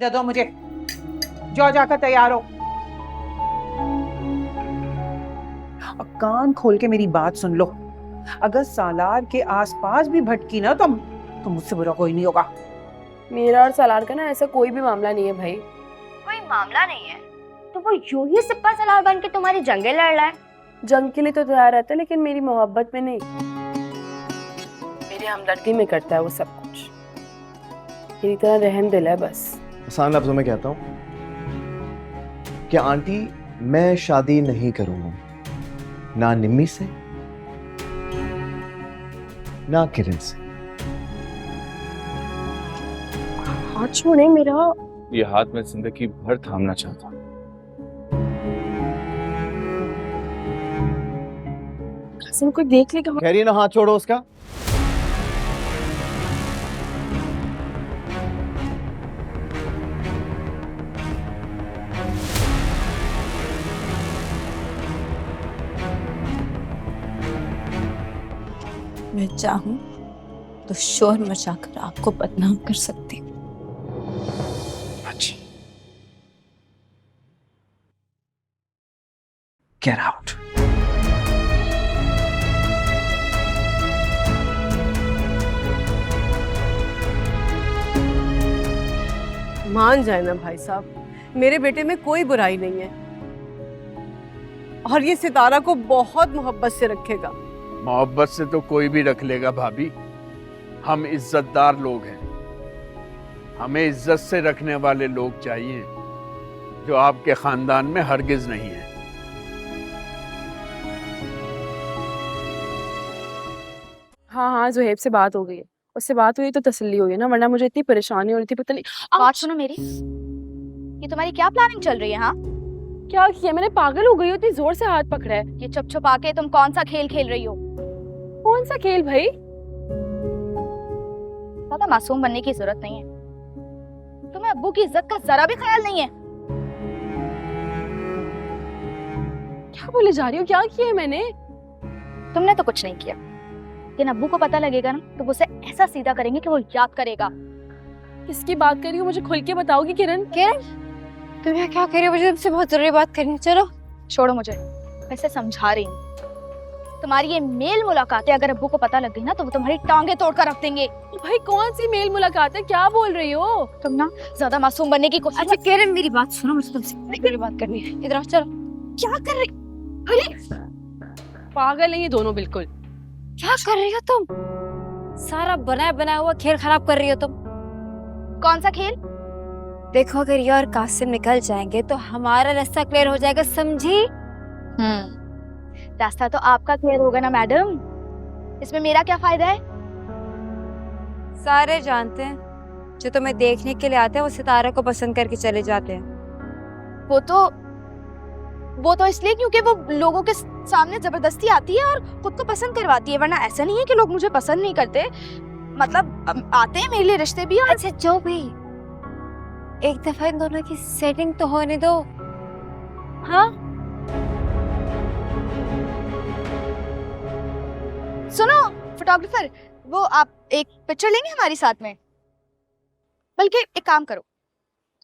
दे दो मुझे। जाओ जाकर तैयार हो। अब कान खोल के मेरी बात सुन लो। अगर सालार के आसपास भी भटकी ना तुम तो मुझसे बुरा कोई नहीं होगा। मेरा और सालार का ना ऐसा कोई भी मामला नहीं है भाई। कोई मामला नहीं है तो वो यूं ही सिपा सलार बन के तुम्हारी जंगे लड़ रहा है। जंग के लिए तो तैयार रहता है लेकिन मेरी मोहब्बत में नहीं, मेरी हमदर्दी में करता है वो सब कुछ। मेरी तरह रहम दिल है बस। आसान लफ्जों में कहता हूँ कि आंटी मैं शादी नहीं करूंगा, ना निम्मी से ना किरण से। हाथ छोड़े मेरा। ये हाथ में जिंदगी भर थामना चाहता हूँ। कसम कोई देख लेगा। कह रही है ना हाथ छोड़ो उसका। मैं चाहूं तो शोर मचाकर आपको बदनाम कर सकती हूँ। अच्छी गेट आउट। मान जाए ना भाई साहब, मेरे बेटे में कोई बुराई नहीं है और ये सितारा को बहुत मोहब्बत से रखेगा। मोहब्बत से तो कोई भी रख लेगा भाभी। हम इज्जतदार लोग हैं, हमें इज्जत से रखने वाले लोग चाहिए जो आपके खानदान में हरगिज नहीं है। हाँ हाँ, जुहेब से बात हो गई है। उससे बात हुई तो तसल्ली हुई है ना, वरना मुझे इतनी परेशानी हो रही थी। पता नहीं बात सुनो मेरी, ये तुम्हारी क्या प्लानिंग चल रही है? हाँ, क्या किया मैंने? पागल हो गई हो, इतनी जोर से हाथ पकड़ा है। ये छुप छुपा के तुम कौन सा खेल खेल रही हो? कौन सा खेल भाई? ज्यादा मासूम बनने की जरूरत नहीं है। तुम्हें अब्बू की इज्जत का जरा भी ख्याल नहीं है। क्या बोले जा रही हो? क्या किया है मैंने? तुमने तो कुछ नहीं किया, लेकिन अब्बू को पता लगेगा ना तो उसे ऐसा सीधा करेंगे कि वो याद करेगा। किसकी बात कर रही हो? मुझे खुल के बताओगी किरण? किरण, तुम यहाँ क्या कर रही हो? मुझे तुमसे बहुत जरूरी बात करनी है। चलो छोड़ो मुझे, वैसे समझा रही हूँ। तुम्हारी ये मेल मुलाकात है, अगर अब्बू को पता लग गई ना तो वो तुम्हारी टांगे तोड़ कर रख देंगे। भाई कौन सी मेल मुलाकात है? क्या बोल रही हो तुम? ना ज्यादा मासूम बनने की कोशिश। अच्छा किरण मेरी बात सुनो, मुझे तुमसे मेरी बात करनी है। इधर आओ। चलो, क्या कर रही? अरे पागल है ये दोनों बिल्कुल। क्या कर रही हो तुम? सारा बनाया बनाया हुआ खेल खराब कर रही हो तुम। कौन सा खेल? देखो अगर ये और कासिम निकल जाएंगे तो हमारा रास्ता क्लियर हो जाएगा, समझी? रास्ता तो आपका क्लियर होगा ना मैडम, इसमें मेरा क्या फायदा है? सारे जानते हैं जो तुम्हें देखने के लिए आते हैं वो सितारा को पसंद करके चले जाते हैं। वो तो इसलिए क्योंकि वो लोगों के सामने जबरदस्ती आती है और खुद को पसंद करवाती है, वरना ऐसा नहीं है कि लोग मुझे पसंद नहीं करते। मतलब आते हैं मेरे लिए रिश्ते भी। और अच्छा जो भी, एक दफा इन दोनों की सेटिंग तो होने दो। हाँ सुनो फोटोग्राफर, वो आप एक पिक्चर लेंगे हमारी साथ में? बल्कि एक काम करो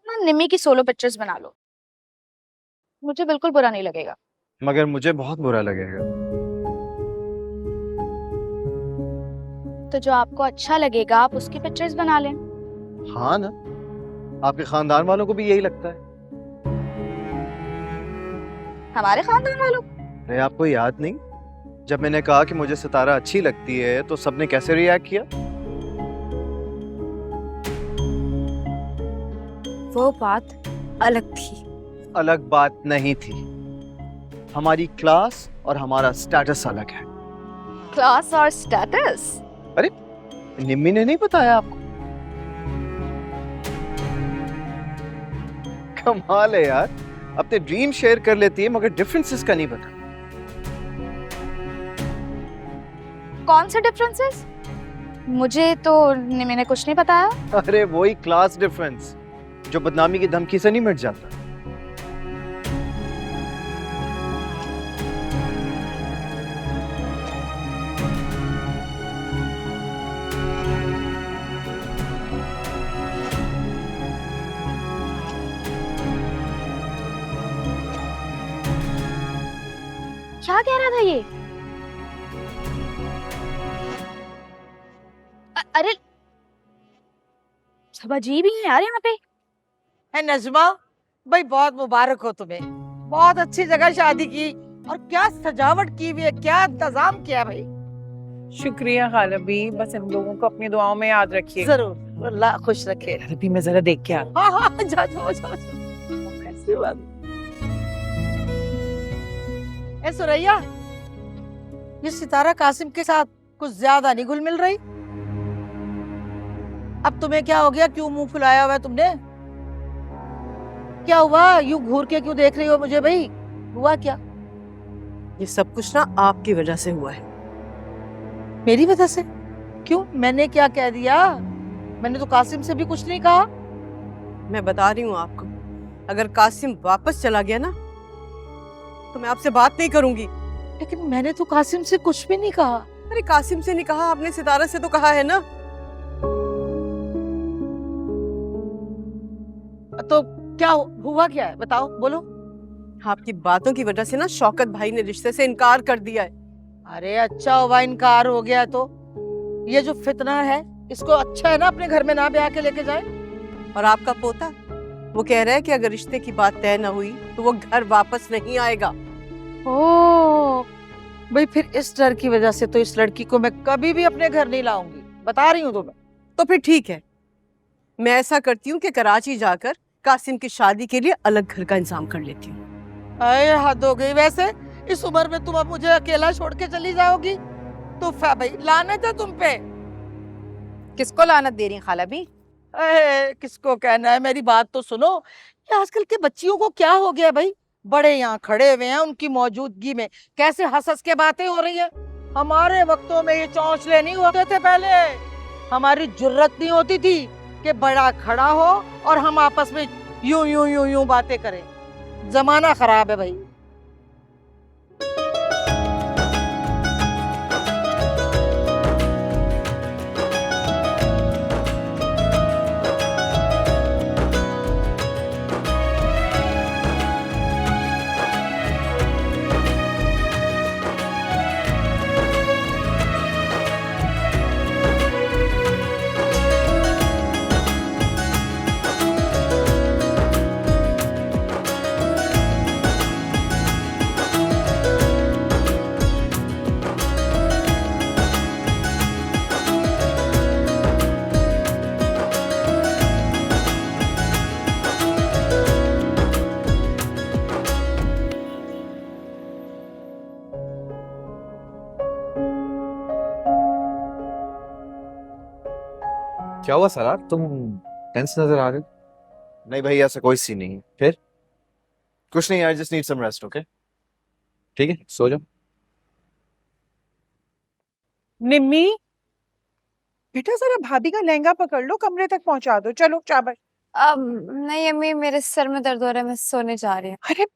ना, निम्मी की सोलो पिक्चर्स बना लो, मुझे बिल्कुल बुरा नहीं लगेगा। मगर मुझे बहुत बुरा लगेगा। तो जो आपको अच्छा लगेगा आप उसकी पिक्चर्स बना लें। हाँ ना, आपके खानदान वालों को भी यही लगता है। हमारे खानदान वालों? अरे आपको याद नहीं, जब मैंने कहा कि मुझे सितारा अच्छी लगती है तो सबने कैसे रिएक्ट किया? वो बात अलग थी। अलग बात नहीं थी, हमारी क्लास और हमारा स्टेटस अलग है। क्लास और स्टेटस? अरे निम्मी ने नहीं बताया आपको? कमाल है यार, अपने ड्रीम शेयर कर लेती है मगर डिफरेंसेस का नहीं पता। कौन से डिफरेंसेस? मुझे तो निम्मी ने कुछ नहीं बताया। अरे वही क्लास डिफरेंस जो बदनामी की धमकी से नहीं मिट जाता। क्या कह रहा था ये? अरे सब अजीब ही है यार यहाँ पे। है नजमा भाई, बहुत मुबारक हो तुम्हें, बहुत अच्छी जगह शादी की और क्या सजावट की हुई है, क्या इंतजाम किया भाई। शुक्रिया खाला भी, बस इन लोगों को अपनी दुआओं में याद रखिए। जरूर, अल्लाह खुश रखे। अभी मैं जरा देख के आता हाँ हाँ, जाओ जाओ जाओ जाओ। ऐसी बात। ए सुरैया, ये सितारा कासिम के साथ कुछ ज्यादा नहीं घुल मिल रही। अब तुम्हें क्या हो गया, क्यों मुंह फुलाया हुआ है तुमने? क्या हुआ, यूं घूर के क्यों देख रही हो मुझे भाई? हुआ क्या? ये सब कुछ ना आपकी वजह से हुआ है। मेरी वजह से? क्यों, मैंने क्या कह दिया? मैंने तो कासिम से भी कुछ नहीं कहा। मैं बता रही हूँ आपको, अगर कासिम वापस चला गया ना तो मैं आपसे बात नहीं करूंगी। लेकिन मैंने तो कासिम से कुछ भी नहीं कहा। अरे कासिम से नहीं कहा, आपने सितारा से तो कहा है ना। तो क्या हुआ, क्या है बताओ, बोलो। आपकी बातों की वजह से ना शौकत भाई ने रिश्ते से इनकार कर दिया है। अरे अच्छा हुआ इनकार हो गया तो। ये जो फितना है, इसको अच्छा है ना अपने घर में ना ब्याह के लेके जाए। और आपका पोता वो कह रहा है कि अगर रिश्ते की बात तय न हुई तो वो घर वापस नहीं आएगा। ओ भाई, फिर इस डर की वजह से तो इस लड़की को मैं कभी भी अपने घर नहीं लाऊंगी, बता रही हूँ तुम्हें। तो फिर ठीक है, मैं ऐसा करती हूँ कि कराची जाकर कासिम की शादी के लिए अलग घर का इंतजाम कर लेती हूँ। अरे हद हो गई, वैसे इस उम्र में तुम अब मुझे अकेला छोड़ के चली जाओगी तो भाई लानत है तुम पे। किसको लानत दे रही हैं खाला भी? किसको कहना है, मेरी बात तो सुनो। ये आजकल के बच्चियों को क्या हो गया भाई, बड़े यहाँ खड़े हुए हैं, उनकी मौजूदगी में कैसे हंस हंस के बातें हो रही हैं। हमारे वक्तों में ये चौंचले नहीं होते थे पहले, हमारी जुर्रत नहीं होती थी कि बड़ा खड़ा हो और हम आपस में यूं यूं यूं यूं बातें करें। जमाना खराब है भाई। क्या हुआ सरार, तुम टेंस नजर आ रहे हो? नहीं भाई, ऐसा कोई सीन नहीं है। फिर? कुछ नहीं, I just need some rest. Okay, ठीक है, सो जाओ। निम्मी बेटा, जरा भाभी का लहंगा पकड़ लो, कमरे तक पहुंचा दो। चलो चाबल। नहीं अम्मी, मेरे सर में दर्द हो रहा है, मैं सोने जा रही हूँ। अरे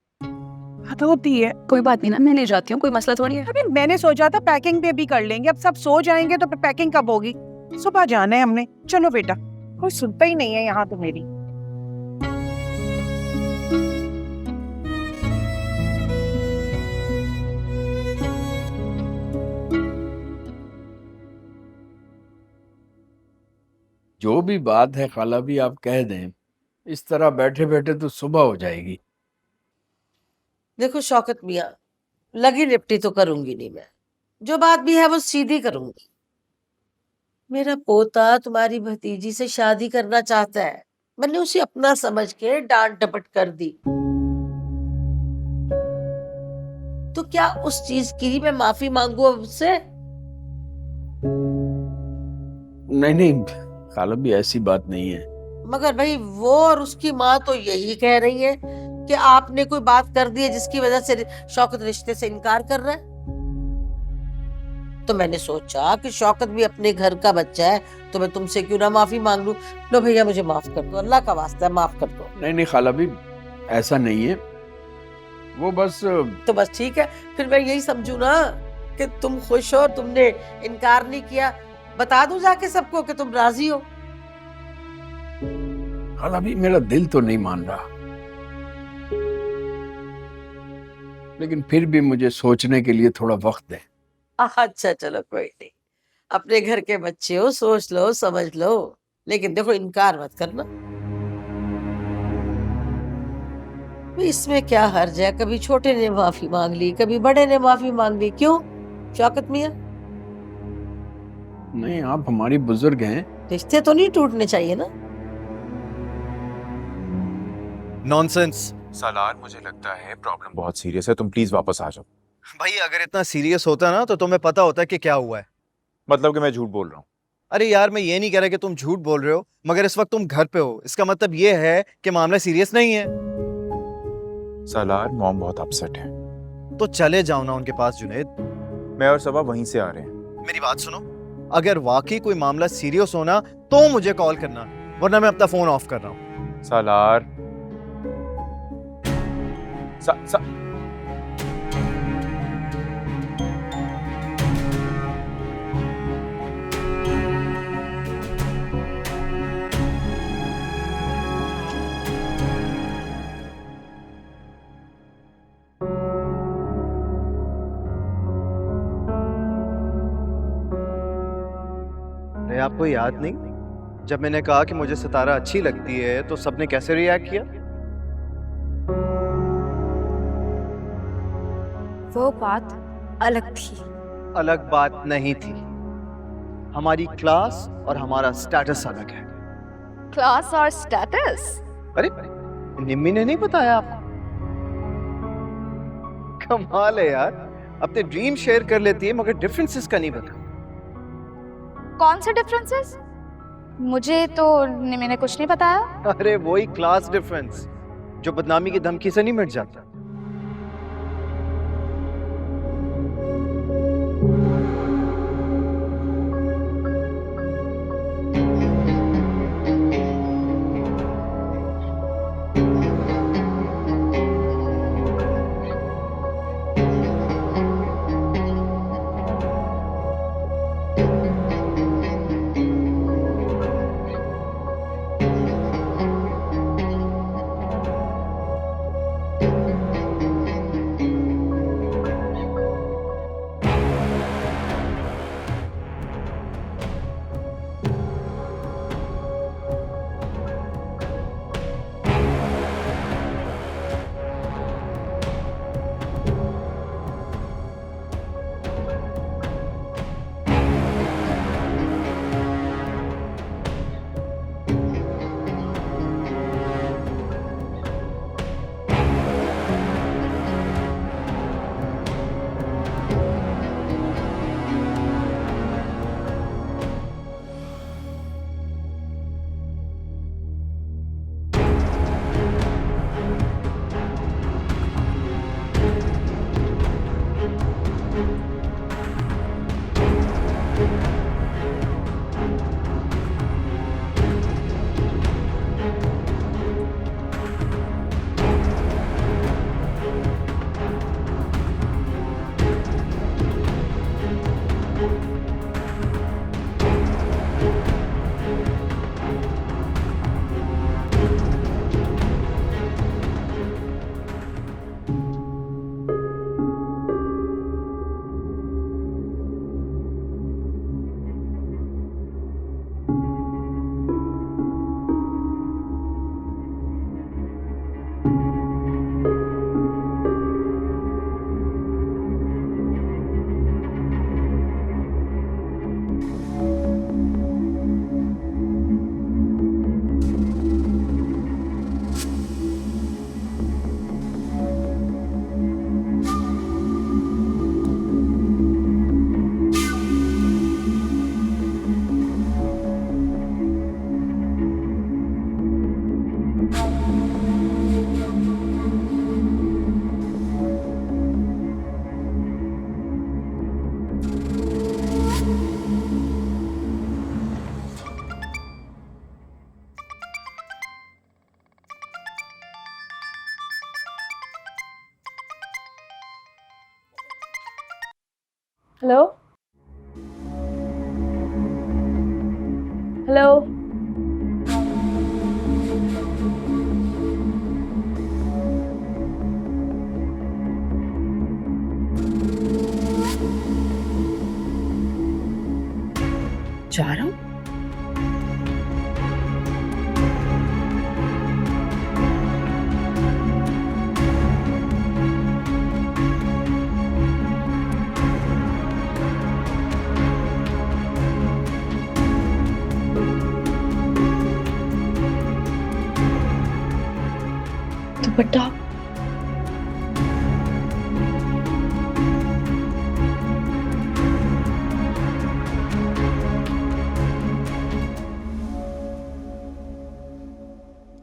हद होती है। कोई बात नहीं ना, मैं ले जाती हूँ, कोई मसला थोड़ी है। अरे मैंने सोचा था पैकिंग भी अभी कर लेंगे, अब सब सो जाएंगे तो फिर पैकिंग कब होगी? सुबह जाना है हमने। चलो बेटा, कोई सुनता ही नहीं है यहाँ तो मेरी। जो भी बात है खाला भी आप कह दें, इस तरह बैठे बैठे तो सुबह हो जाएगी। देखो शौकत मियाँ, लगी लिपटी तो करूंगी नहीं मैं, जो बात भी है वो सीधी करूंगी। मेरा पोता तुम्हारी भतीजी से शादी करना चाहता है, मैंने उसे अपना समझ के डांट डपट कर दी, तो क्या उस चीज की मैं माफी मांगू अब उससे? नहीं नहीं खाला भी, ऐसी बात नहीं है। मगर भाई वो और उसकी माँ तो यही कह रही है कि आपने कोई बात कर दी है जिसकी वजह से शौकत रिश्ते से इनकार कर रहा है। तो मैंने सोचा कि शौकत भी अपने घर का बच्चा है, तो मैं तुमसे क्यों ना माफी मांग लूं। लो भैया मुझे माफ कर दो, अल्लाह का वास्ता है माफ कर दो। नहीं नहीं खाला भी, ऐसा नहीं है, वो बस। तो बस ठीक है, फिर मैं यही समझू ना कि तुम खुश हो, तुमने इनकार नहीं किया। बता दूं जाके सबको कि तुम राजी हो? खाला भी मेरा दिल तो नहीं मान रहा। लेकिन फिर भी मुझे सोचने के लिए थोड़ा वक्त दें। अच्छा चलो कोई नहीं, अपने घर के बच्चे हो, सोच लो समझ लो, लेकिन देखो इनकार मत करना। भाई इसमें क्या हर्ज है, कभी छोटे ने माफी मांग ली, कभी बड़े ने माफी मांग ली, क्यों शौकत मियां? नहीं, आप हमारी बुजुर्ग हैं। रिश्ते तो नहीं टूटने चाहिए ना। नॉनसेंस। सालार, मुझे लगता है प्रॉब्लम बहुत सीरियस है, तुम प्लीज वापस आ जाओ। भाई अगर इतना सीरियस होता ना तो तुम्हें पता होता कि क्या हुआ है। मतलब कि मैं झूठ बोल रहा हूँ। अरे यार, मैं ये नहीं कह रहा कि तुम झूठ बोल रहे हो, मगर इस वक्त तुम घर पे हो, इसका मतलब ये है कि मामला सीरियस नहीं है। सालार, मॉम बहुत अपसेट है। तो चले जाओ ना उनके पास जुनैद। मैं और सबा वहीं से आ रहे हैं। मेरी बात सुनो, अगर वाकई कोई मामला सीरियस होना तो मुझे कॉल करना, वरना मैं अपना फोन ऑफ कर रहा हूँ। सालार, अरे आपको याद नहीं, जब मैंने कहा कि मुझे सितारा अच्छी लगती है तो सबने कैसे रिएक्ट किया? वो बात अलग थी। अलग बात नहीं थी। हमारी क्लास और हमारा स्टेटस अलग है। क्लास और स्टेटस? अरे निम्मी ने नहीं बताया आपको? कमाल है यार, अपने ड्रीम शेयर कर लेती है मगर डिफरेंसेस का नहीं पता। कौन से डिफरेंसेस? मुझे तो निमी ने कुछ नहीं बताया। अरे वही क्लास डिफरेंस जो बदनामी की धमकी से नहीं मिट जाता। Hello hello. जा रहा हूँ। दुपट्टा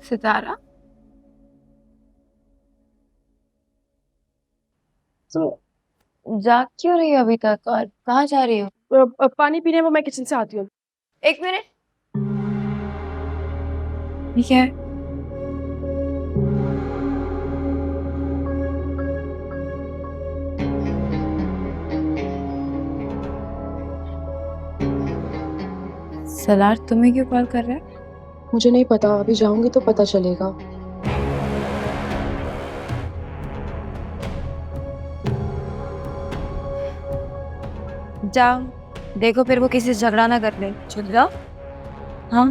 सितारा, तो जाग क्यों रही हो अभी तक और कहाँ जा रही हो? पानी पीने, वो मैं किचन से आती हूँ। एक मिनट। ये क्या है? सलार तुम्हें क्यों कॉल कर रहा है? मुझे नहीं पता, अभी जाऊंगी तो पता चलेगा। जाओ देखो फिर वो किसी से झगड़ा ना कर ले। झगड़ा? हाँ,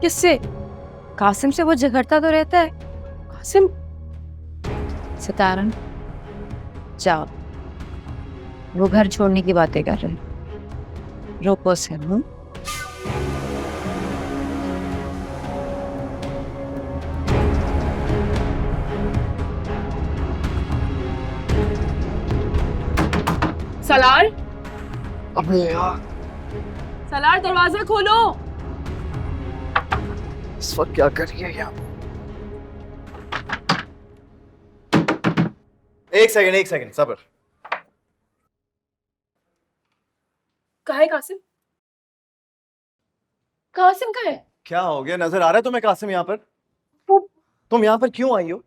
किससे? कासिम से वो झगड़ता तो रहता है। कासिम? सितारन जाओ, वो घर छोड़ने की बातें कर रहे हैं। रोको से। सलार, अबे यार, सलार दरवाजा खोलो। इस वक्त क्या कर रही है यहाँ? एक सेकंड सब्र। कहाँ है कासिम? कासिम कहाँ है? क्या हो गया? नजर आ रहा है तुम्हें कासिम यहाँ पर? तुम यहाँ पर क्यों आई हो?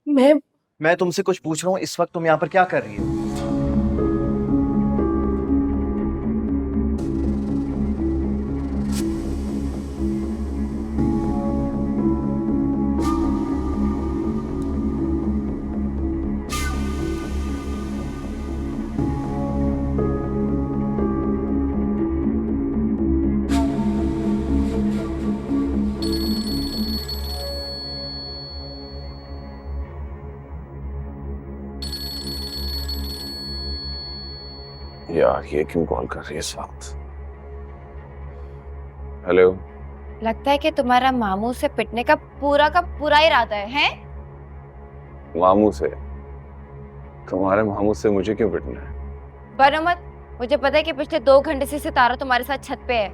मैं तुमसे कुछ पूछ रहा हूँ, इस वक्त तुम यहाँ पर क्या कर रही हो? यार ये क्यों कॉल कर रही है इस वक्त? हेलो। लगता है कि तुम्हारा मामू से पिटने का पूरा इरादा है, हैं? मामू से? तुम्हारे मामू से मुझे क्यों पिटना है? बनो मत, मुझे पता है कि पिछले 2 घंटे से सितारा तुम्हारे साथ छत पे है।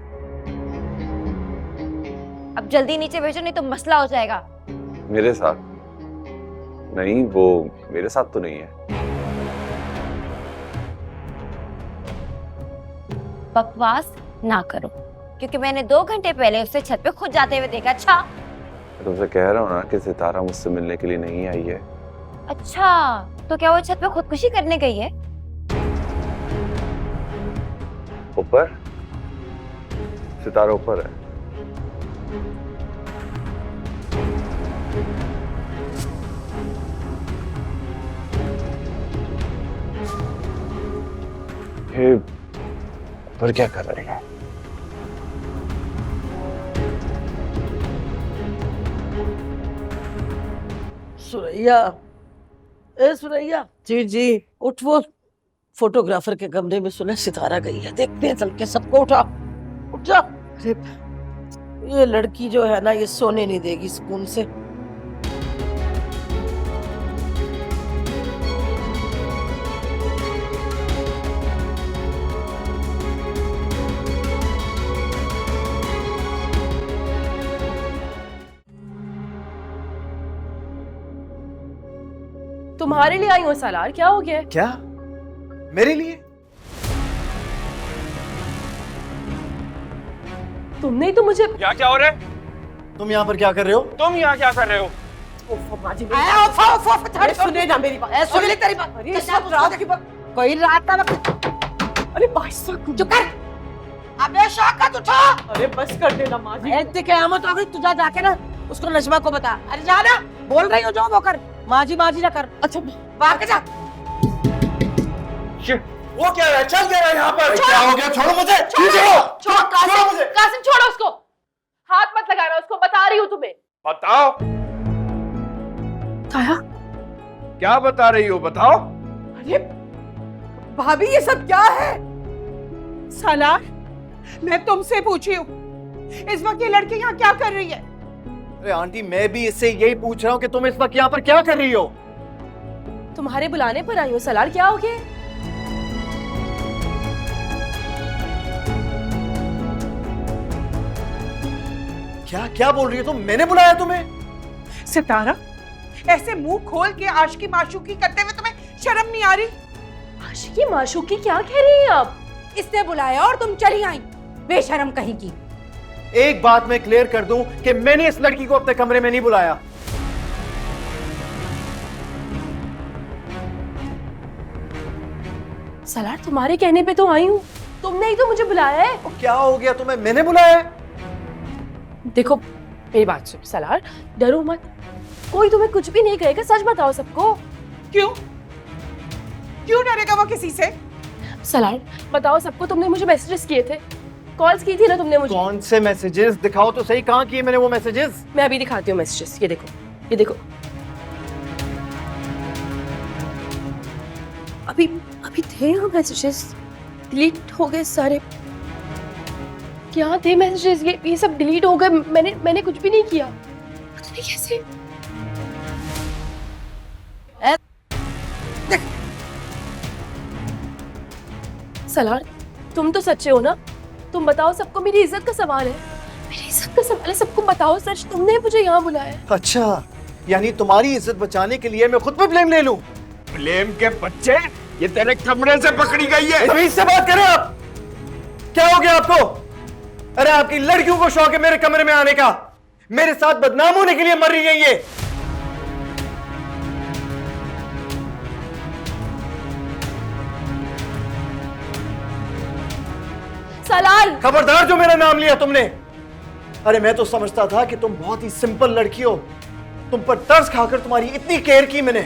अब जल्दी नीचे भेजो नहीं तो मसला हो जाएगा। मेरे साथ? नहीं, वो मेरे साथ तो नहीं है। बकवास ना करो, क्योंकि मैंने 2 घंटे पहले उसे छत पे खुद जाते हुए देखा। अच्छा, मैं तुमसे कह रहा हूँ ना कि सितारा मुझसे मिलने के लिए नहीं आई है। अच्छा, तो क्या वो छत पे खुदकुशी करने गई है? ऊपर? सितारा ऊपर है। ये पर क्या कर रही है? सुरैया, ए सुरैया। जी उठ, वो फोटोग्राफर के कमरे में सुने सितारा गई है, देखते हैं चल के। सबको उठा, उठ जा। अरे ये लड़की जो है ना, ये सोने नहीं देगी सुकून से। तुम्हारे लिए आई हूँ सलार, क्या हो गया? क्या? मेरे लिए? तुमने ही तो मुझे। क्या हो रहा है? तुम यहाँ पर क्या कर रहे हो? तुम यहाँ क्या कर रहे हो? सुने ना मेरी बात, सुन ले तेरी बात। अरे सब रात की बात। कोई रात का वक्त। अरे भाई साहब, चुप कर। अबे शौकत उठा। अरे बस कर देना माँ जी। ऐसे क़यामत हो गई, तू जा जाके ना उसको नजमा को बता। अरे जा ना, बोल रही हो जो वो कर। माँ जी ना कर। अच्छा भाग जा। वो क्या है? चल क्या रहा है यहाँ पर? क्या हो गया? छोड़ो मुझे! छोड़ कासिम, कासिम छोड़ो उसको, हाथ मत लगाना उसको, बता रही हूँ तुम्हें। बताओ ताया, क्या बता रही हो, बताओ। अरे भाभी ये सब क्या है? सालार, मैं तुमसे पूछी हूँ, इस वक्त ये लड़की यहाँ क्या कर रही है? अरे आंटी, मैं भी इससे यही पूछ रहा हूँ कि तुम इस वक्त यहाँ पर क्या कर रही हो? तुम्हारे बुलाने पर आई हूँ। सलार, क्या हो गया? क्या क्या बोल रही हो तुम? मैंने बुलाया तुम्हें? सितारा, ऐसे मुंह खोल के आशिकी माशूकी करते हुए तुम्हें शर्म नहीं आ रही? आशिकी माशूकी क्या कह रही हैं आप? इसने बुलाया और तुम चली आई, बेशरम कहीं की। एक बात मैं क्लियर कर दूं कि मैंने इस लड़की को अपने कमरे में नहीं बुलाया। सलार, तुम्हारे कहने पे तो आई हूँ, तुमने ही तो मुझे बुलाया है। तो क्या हो गया तुम्हें? मैंने बुलाया है? देखो मेरी बात सुन सलार, डरो मत, कोई तुम्हें कुछ भी नहीं कहेगा, सच बताओ सबको। क्यों क्यों डरेगा वो किसी से? सलार बताओ सबको, तुमने मुझे मैसेजेस किए थे, कॉल्स की थी ना तुमने मुझे। कौन से मैसेजेस? दिखाओ तो सही, कहाँ किए मैंने वो मैसेजेस? मैं अभी दिखाती हूँ मैसेजेस, ये देखो, ये देखो। अभी अभी थे यहाँ मैसेजेस, डिलीट हो गए सारे। क्या थे मैसेजेस? ये सब डिलीट हो गए। मैंने कुछ भी नहीं किया, पता नहीं कैसे। सलार, तुम तो सच्चे हो ना? तुम बताओ सबको, मेरी इज्जत का सवाल है, मेरी इज्जत का सवाल है, सबको बताओ सच, तुमने मुझे यहाँ बुलाया है। अच्छा, यानी तुम्हारी इज्जत बचाने के लिए मैं खुद पे ब्लेम ले लूं? ब्लेम के बच्चे, ये तेरे कमरे से पकड़ी गई है। तमीज से बात करें आप। क्या हो गया आपको? अरे आपकी लड़कियों को शौक है मेरे कमरे में आने का, मेरे साथ बदनाम होने के लिए मर रही है ये। सलार, खबरदार जो मेरा नाम लिया तुमने। अरे मैं तो समझता था कि तुम बहुत ही सिंपल लड़की हो, तुम पर तरस खाकर तुम्हारी इतनी केयर की मैंने,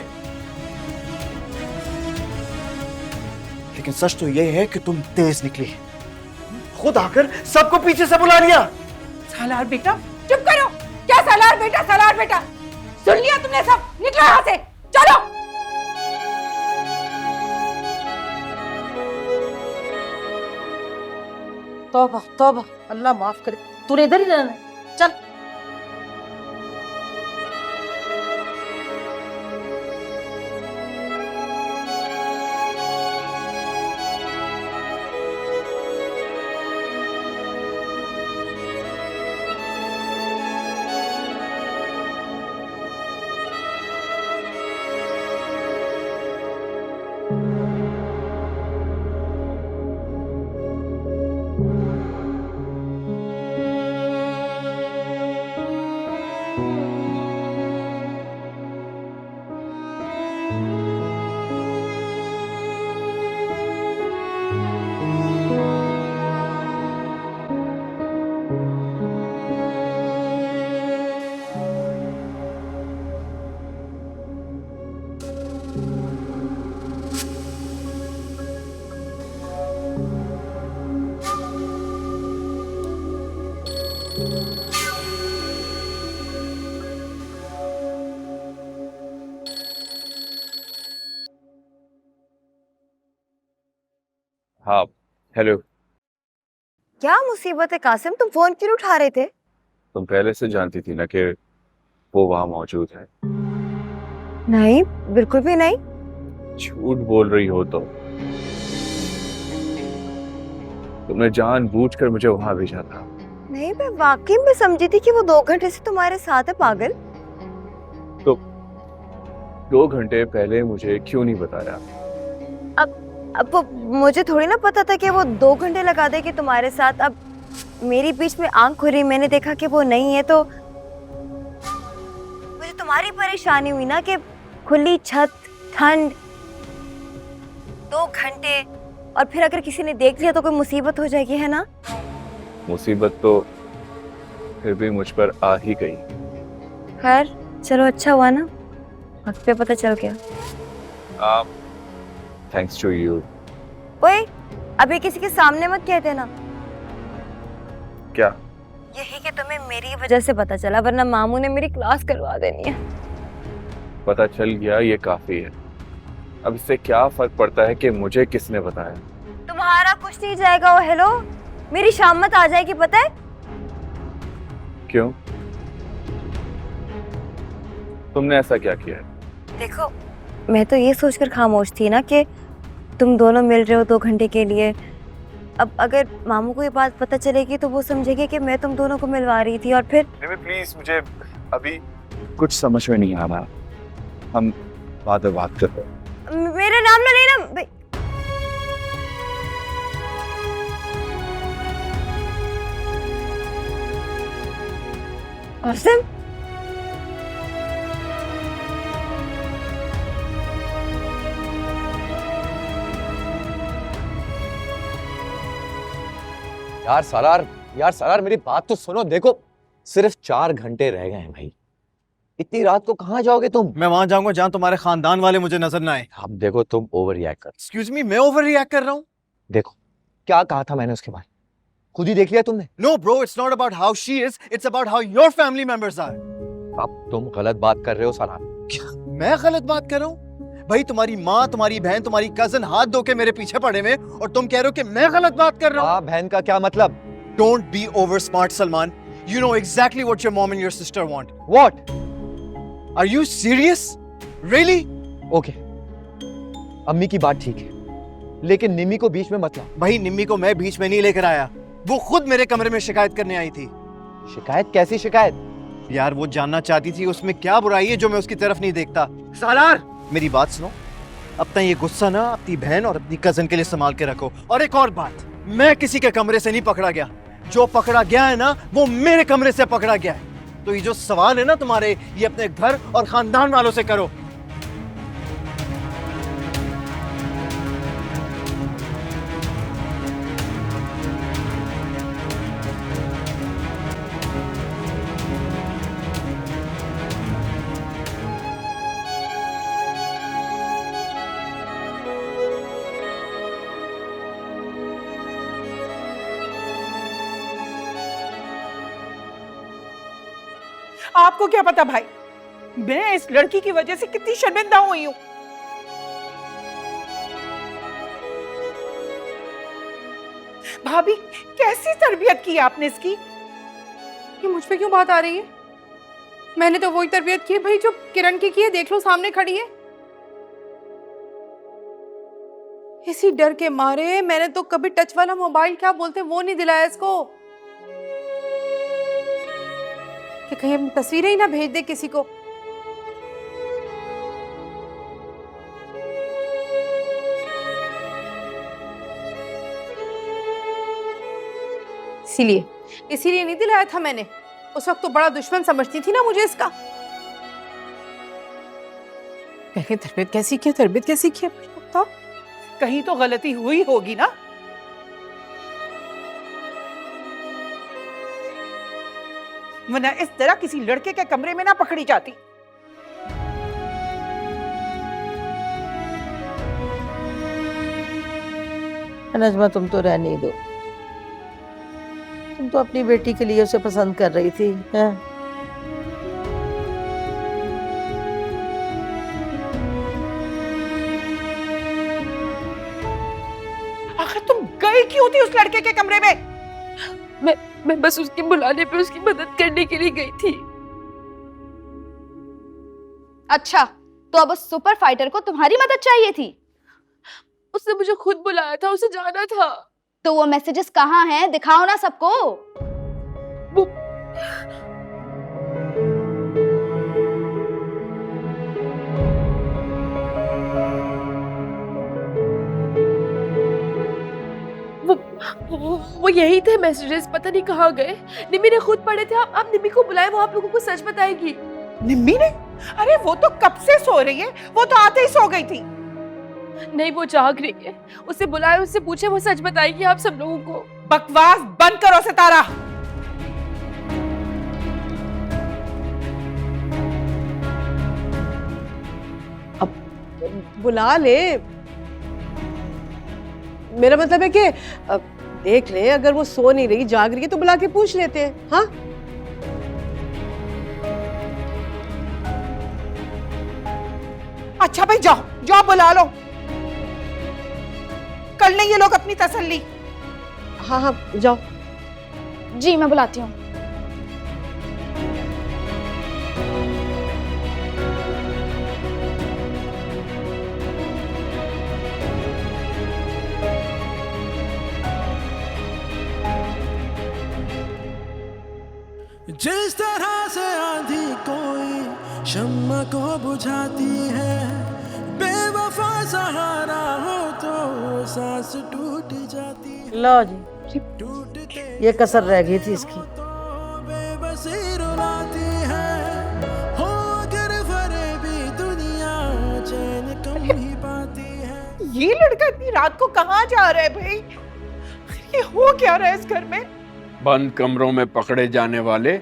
लेकिन सच तो यह है कि तुम तेज निकली, खुद आकर सबको पीछे से बुला लिया। सालार बेटा, चुप करो। क्या सलार बेटा, सलार बेटा, सुन लिया तुमने सब, निकलो यहाँ से, चलो। तौबा तौबा, अल्लाह माफ करे, तूने इधर ही रहना है, चल। हाँ, हेलो। क्या मुसीबत है कासिम, तुम फोन क्यों उठा रहे थे? तुम पहले से जानती थी ना कि वो वहां मौजूद है। नहीं, बिल्कुल भी नहीं। झूठ बोल रही हो तो? तुमने जानबूझकर मुझे वहां भेजा था। नहीं, मैं वाकई में समझी थी कि वो 2 घंटे से तुम्हारे साथ है। पागल। तो 2 घंटे पहले मुझे क्यों नहीं बताया? अब वो मुझे थोड़ी ना पता था कि वो 2 घंटे लगा देगी तुम्हारे साथ। अब मेरी बीच में आंख खुली, मैंने देखा कि वो नहीं है, तो मुझे तुम्हारी परेशानी हुई ना कि खुली छत, ठंड, 2 घंटे, और फिर अगर किसी ने देख लिया तो कोई मुसीबत हो जाएगी, है ना? मुसीबत तो फिर भी मुझ पर आ ही गई। खैर चलो, अच्छा हुआ ना वक्त पे पता चल गया। Thanks to you. ओए, अभी किसी के सामने मत कह देना। क्या? यही कि तुम्हें मेरी वजह से पता चला, वरना मामू ने मेरी क्लास करवा देनी है। पता चल गया, ये काफी है। अब इससे क्या फर्क पड़ता है कि मुझे किसने बताया? तुम्हारा कुछ नहीं जाएगा। ओ हेलो, मेरी शामत आ जाएगी, पता है? क्यों? तुमने ऐसा क्या किया है? देखो, मैं तो ये सोचकर खामोश थी ना कि तुम दोनों मिल रहे हो 2 घंटे के लिए। अब अगर मामू को ये बात पता चलेगी तो वो समझेगी कि मैं तुम दोनों को मिलवा रही थी, और फिर प्लीज, मुझे अभी कुछ समझ में नहीं आ रहा। हम बाद में बात करते हैं। मेरा नाम ना लेना भाई। कासिम, यार सालार मेरी बात तो सुनो। देखो, सिर्फ 4 घंटे रह गए हैं भाई। इतनी रात को कहाँ जाओगे तुम? मैं वहां जाऊंगा जहां तुम्हारे खानदान वाले मुझे नजर ना आए। अब देखो, तुम ओवर रिएक्ट कर। एक्सक्यूज मी, मैं ओवर रिएक्ट कर रहा हूँ? देखो, क्या कहा था मैंने उसके बाद, खुद ही देख लिया तुमने। No bro, it's not about how she is, it's about how your family members are. अब तुम गलत बात कर रहे हो सालार। मैं गलत बात कर रहा हूँ? भाई, तुम्हारी माँ, तुम्हारी बहन, तुम्हारी कजन हाथ धो के मेरे पीछे पड़े में, और तुम कह रहे हो कि मैं गलत बात कर रहा हूँ? माँ बहन का क्या मतलब? Don't be over smart, Salman. You know exactly what your mom and your sister want. What? Are you serious? Really? Okay. अम्मी की बात ठीक है, लेकिन निम्मी को बीच में मत लाओ। भाई, निम्मी को मैं बीच में नहीं लेकर आया, वो खुद मेरे कमरे में शिकायत करने आई थी। शिकायत? कैसी शिकायत? यार, वो जानना चाहती थी उसमें क्या बुराई है जो मैं उसकी तरफ नहीं देखता। सालार, मेरी बात सुनो। अपना ये गुस्सा ना अपनी बहन और अपनी कजन के लिए संभाल के रखो। और एक और बात, मैं किसी के कमरे से नहीं पकड़ा गया। जो पकड़ा गया है ना, वो मेरे कमरे से पकड़ा गया है। तो ये जो सवाल है ना तुम्हारे, ये अपने घर और खानदान वालों से करो। आपको क्या पता भाई, मैं इस लड़की की वजह से कितनी शर्मिंदा हुई हूं। भाभी, कैसी तरबियत की आपने इसकी? ये मुझ पे क्यों बात आ रही है? मैंने तो वही तरबियत की है भाई जो किरण की है। देख लो, सामने खड़ी है। इसी डर के मारे मैंने तो कभी टच वाला मोबाइल, क्या बोलते हैं, वो नहीं दिलाया इसको, कि कहीं अपनी तस्वीरें ही ना भेज दे किसी को। इसीलिए नहीं दिलाया था मैंने। उस वक्त तो बड़ा दुश्मन समझती थी ना मुझे इसका। तरबियत कैसी की, तरबियत कैसी की? बताओ, कहीं तो गलती हुई होगी ना। वरना इस तरह किसी लड़के के कमरे में ना पकड़ी जाती। नजमा, तुम तो रहने ही दो। तुम तो अपनी बेटी के लिए उसे पसंद कर रही थी, हैं? आखिर तुम गई क्यों थी उस लड़के के कमरे में? मैं बस उसके बुलाने पे उसकी मदद करने के लिए गई थी। अच्छा, तो अब उस सुपर फाइटर को तुम्हारी मदद चाहिए थी? उसने मुझे खुद बुलाया था, उसे जाना था। तो वो मैसेजेस कहाँ हैं? दिखाओ ना सबको। वो यही थे मैसेजेस, पता नहीं कहाँ गए। निम्मी ने खुद पढ़े थे। आप निम्मी को बुलाए, वो आप लोगों को सच बताएगी। निम्मी ने? अरे वो तो कब से सो रही है, वो तो आते ही सो गई थी। नहीं, वो जाग रही है। उसे बुलाए, उससे पूछे, वो सच बताएगी आप सब लोगों को। बकवास बंद करो सितारा। अब बुला ले। मेरा मतलब है कि देख ले, अगर वो सो नहीं रही, जाग रही है तो बुला के पूछ लेते हैं। हाँ, अच्छा भाई जाओ जाओ बुला लो, कर लें ये लोग अपनी तसल्ली। हाँ हाँ जाओ। जी मैं बुलाती हूँ। जिस तरह से आंधी कोई शम्मा को बुझाती है, बेवफा सहारा हो तो सांस टूट जाती है। लो जी, ये कसर रह गई थी इसकी। बेबसी रुलाती है, हो अगर फरेबी दुनिया चैन कम ही पाती है। ये लड़का इतनी रात को कहाँ जा रहा है भाई? ये हो क्या रहा है इस घर में? बंद कमरों में पकड़े जाने वाले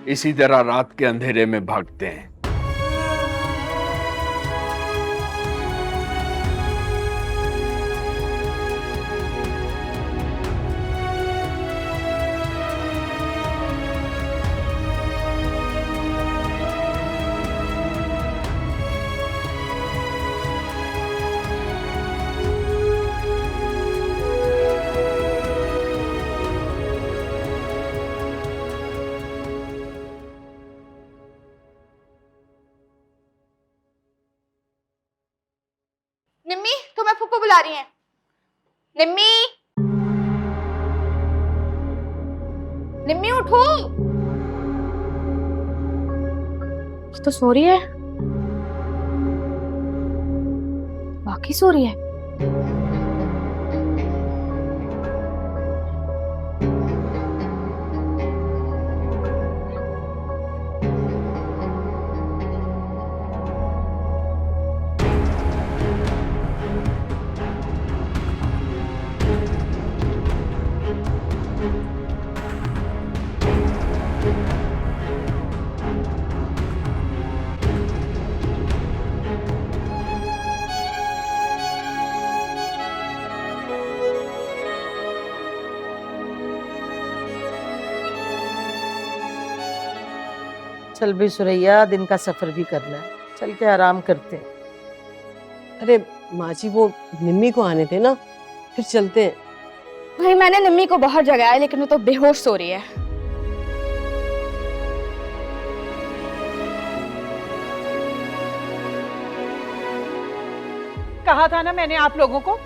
इसी तरह रात के अंधेरे में भागते हैं। निम्मी, तुम्हें फूफू बुला रही हैं। निम्मी, निम्मी उठो। ये तो सो रही है, वाकई सो रही है। चल भी सुरैया, दिन का सफर भी करना है, चल के आराम करते हैं। अरे माँ जी, वो निम्मी को आने थे ना, फिर चलते हैं। भाई मैंने निम्मी को बाहर जगाया लेकिन वो तो बेहोश सो रही है। कहा था ना मैंने आप लोगों को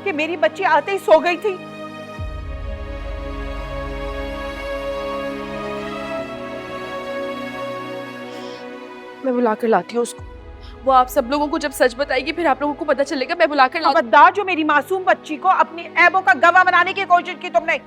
कि मेरी बच्ची आते ही सो गई थी। मैं बुला कर लाती हूँ उसको। वो आप सब लोगों को जब सच बताएगी फिर आप लोगों को पता चलेगा। मैं बुला कर लाती हूँ। खबरदार, जो मेरी मासूम बच्ची को अपनी ऐबों का गवाह बनाने की कोशिश की तुमने।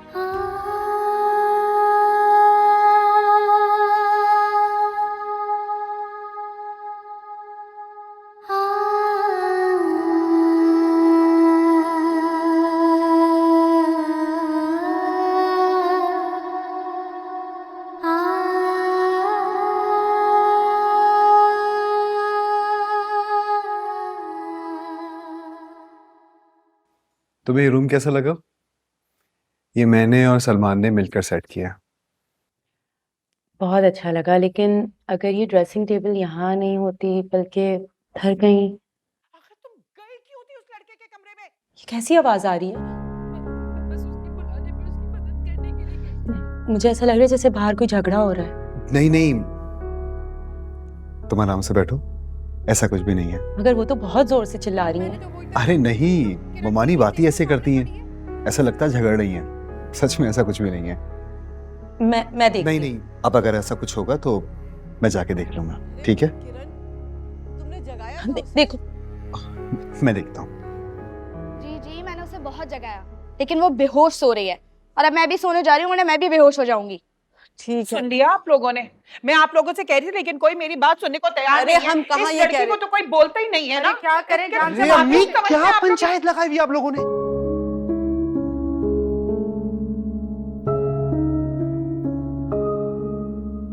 तुम्हें ये रूम कैसा लगा? ये मैंने और सलमान ने मिलकर सेट किया। बहुत अच्छा लगा, लेकिन अगर ये ड्रेसिंग टेबल यहाँ नहीं होती बल्कि घर कहीं। आखिर तुम गई क्यों थी उस लड़के के कमरे में? ये कैसी आवाज आ रही है? मुझे ऐसा लग रहा है जैसे बाहर कोई झगड़ा हो रहा है। नहीं नहीं, तुम आराम से बैठो, ऐसा कुछ भी नहीं है। मगर वो तो बहुत जोर से चिल्ला रही है। अरे नहीं, ममानी बात ही ऐसे करती हैं, ऐसा लगता है झगड़ रही हैं। सच में ऐसा कुछ भी नहीं है। मैं देख नहीं नहीं, अब अगर ऐसा कुछ होगा तो मैं जाके देख लूंगा, ठीक है? तुमने जगाया देखो, मैं देखता हूँ। जी जी, मैंने उसे बहुत जगाया लेकिन वो बेहोश सो रही है और अब मैं भी सोने जा रही हूँ, वरना मैं भी बेहोश हो जाऊंगी। ठीक है। सुन लिया आप लोगों ने? मैं आप लोगों से कह रही थी लेकिन कोई मेरी बात सुनने को तैयार अरे नहीं है। हम कहाँ इस ये कह लड़की रहे? को तो कोई बोलता ही नहीं है ना। क्या करें, जान से अरे बात अम्मी, नहीं क्या समझते आप लोग। पंचायत लगाई हुई आप लोगों ने?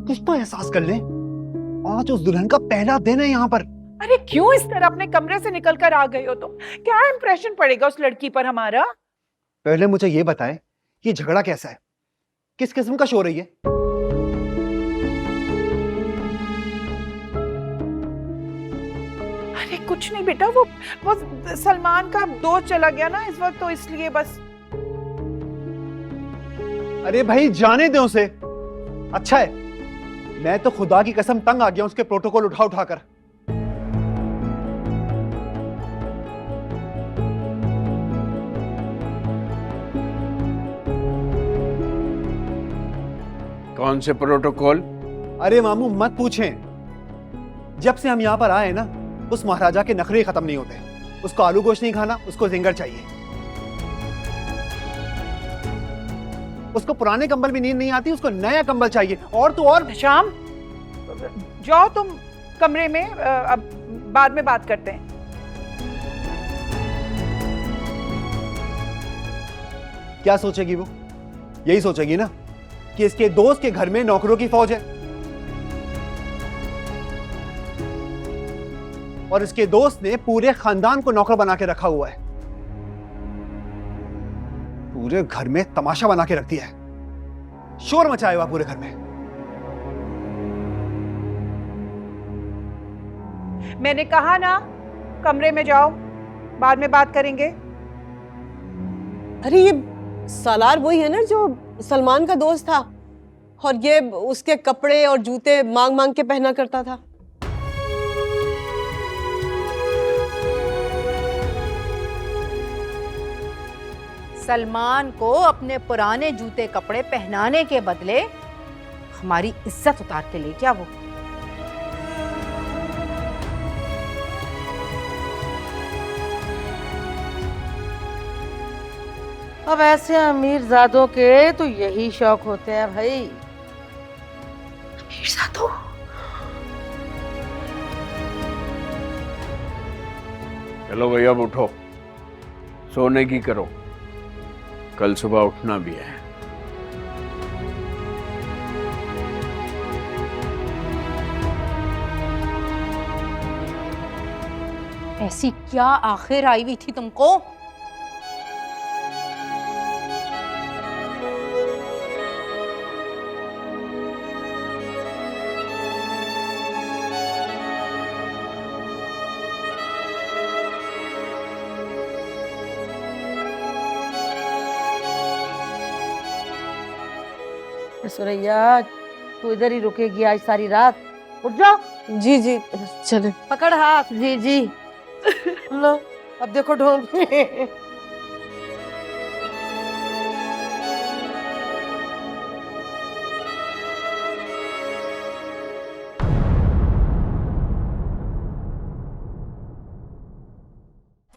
कुछ तो एहसास कर ले। आज उस दुल्हन का पहला दिन है यहाँ पर। अरे क्यों इस तरह अपने कमरे से निकल कर आ गए हो तुम? क्या इंप्रेशन पड़ेगा उस लड़की पर हमारा? पहले मुझे ये बताएं कि झगड़ा कैसा है, किस किस्म का शोर है ये? अरे कुछ नहीं बेटा, वो सलमान का दोस्त चला गया ना इस वक्त, तो इसलिए बस। अरे भाई जाने दे उसे, अच्छा है। मैं तो खुदा की कसम तंग आ गया उसके प्रोटोकॉल उठा उठाकर। कौन से प्रोटोकॉल? अरे मामू मत पूछें, जब से हम यहाँ पर आए ना उस महाराजा के नखरे खत्म नहीं होते। उसको आलू गोश्त नहीं खाना, उसको जिंगर चाहिए। उसको पुराने कंबल में नींद नहीं आती, उसको नया कंबल चाहिए। और तो और शाम, जाओ तुम कमरे में, अब बाद में बात करते हैं। क्या सोचेगी वो? यही सोचेगी ना कि इसके दोस्त के घर में नौकरों की फौज है और इसके दोस्त ने पूरे खानदान को नौकर बना के रखा हुआ है। पूरे घर में तमाशा बना के रख दिया है, शोर मचाया हुआ पूरे घर में। मैंने कहा ना कमरे में जाओ, बाद में बात करेंगे। अरे ये सालार वही है ना जो सलमान का दोस्त था, और ये उसके कपड़े और जूते मांग मांग के पहना करता था। सलमान को अपने पुराने जूते कपड़े पहनाने के बदले हमारी इज्जत उतार के ले क्या वो? अब ऐसे अमीर जादों के तो यही शौक होते हैं भाई। अमीर जादों? चलो भैया अब उठो, सोने की करो, कल सुबह उठना भी है। ऐसी क्या आखिर आई हुई थी तुमको? सुरैया, तू इधर ही रुकेगी आज सारी रात? उठ जाओ। जी जी चले। पकड़ हाथ। जी जी। लो अब देखो ढोंग।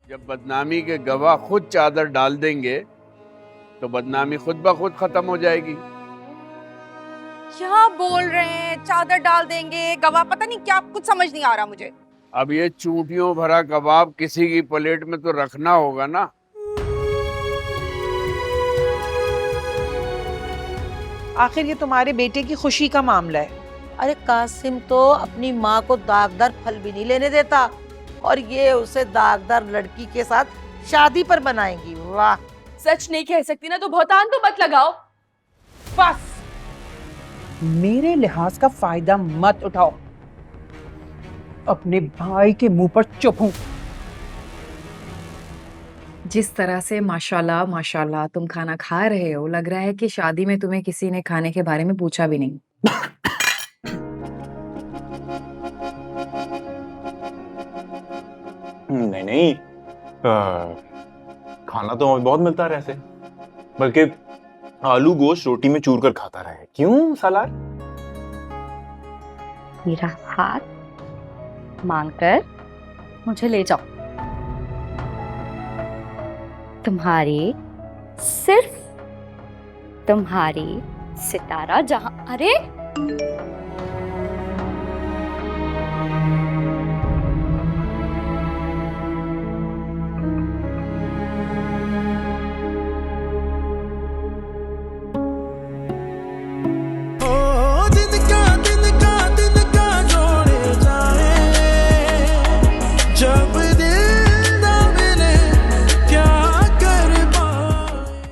जब बदनामी के गवाह खुद चादर डाल देंगे तो बदनामी खुद ब खुद खत्म हो जाएगी। क्या बोल रहे हैं? चादर डाल देंगे, गवाह? पता नहीं क्या, कुछ समझ नहीं आ रहा मुझे। अब ये चूंटियों भरा कबाब किसी की प्लेट में तो रखना होगा ना। आखिर ये तुम्हारे बेटे की खुशी का मामला है। अरे कासिम तो अपनी माँ को दागदार फल भी नहीं लेने देता, और ये उसे दागदार लड़की के साथ शादी पर बनाएंगी। वाह! सच नहीं कह सकती ना, तो बहुतान तो मत लगाओ। बस मेरे लिहाज का फायदा मत उठाओ, अपने भाई के मुंह पर चुप हूं। जिस तरह से माशाल्लाह माशाल्लाह तुम खाना खा रहे हो, लग रहा है कि शादी में तुम्हें किसी ने खाने के बारे में पूछा भी नहीं। नहीं नहीं, खाना तो बहुत मिलता है ऐसे, बल्कि आलू गोश्त रोटी में चूर कर खाता रहे। क्यों सालार? मेरा हाथ मांगकर मुझे ले जाओ। तुम्हारी, सिर्फ तुम्हारी सितारा जहां। अरे